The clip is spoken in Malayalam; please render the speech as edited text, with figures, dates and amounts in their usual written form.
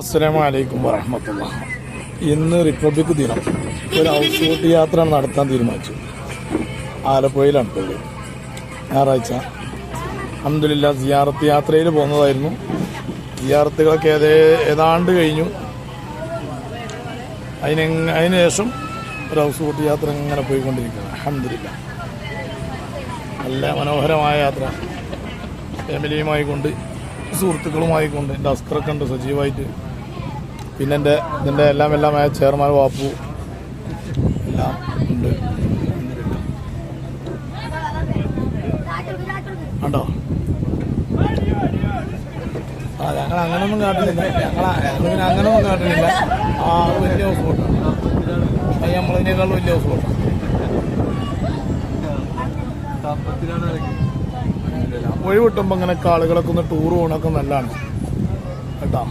അസ്സലാമു അലൈക്കും വറഹ്മത്തുള്ളാഹി. ഇന്ന് റിപ്പബ്ലിക് ദിനം. ഒരു ഹൗസ് ബോട്ട് യാത്ര നടത്താൻ തീരുമാനിച്ചു. ആലപ്പുഴയിലാണ് പോയത്. ഞായറാഴ്ച അൽഹംദുലില്ലാഹ് സിയാറത്ത് യാത്രയിൽ പോകുന്നതായിരുന്നു. സിയാറത്തുകളൊക്കെ ഏതാണ്ട് കഴിഞ്ഞു. അതിനുശേഷം ഒരു ഹൗസ് ബോട്ട് യാത്ര ഇങ്ങനെ പോയിക്കൊണ്ടിരിക്കുകയാണ്. അൽഹംദുലില്ലാഹ് നല്ല മനോഹരമായ യാത്ര. ഫാമിലിയുമായി കൊണ്ട്, സുഹൃത്തുക്കളുമായി കൊണ്ട്. എൻ്റെ അസ്കറൊക്കെ ഉണ്ട് സജീവമായിട്ട്. പിന്നെ ഇതിൻ്റെ എല്ലാം ചെയർമാൻ വാപ്പു എല്ലാം ഉണ്ട്. ഉണ്ടോ? ഞങ്ങൾ അങ്ങനൊന്നും കാട്ടുന്നില്ല. അങ്ങനൊന്നും കാട്ടുന്നില്ല. വലിയ ഹൗസ് ബോട്ടാണ്. അത് നമ്മളതിനേക്കാളും വലിയ ഹൗസ് ബോട്ടാണ്. ഒഴിവിട്ടുമ്പോൾ ഇങ്ങനെയൊക്കെ ആളുകളൊക്കെ ഒന്ന് ടൂർ പോകണമൊക്കെ നല്ലതാണ് കേട്ടോ.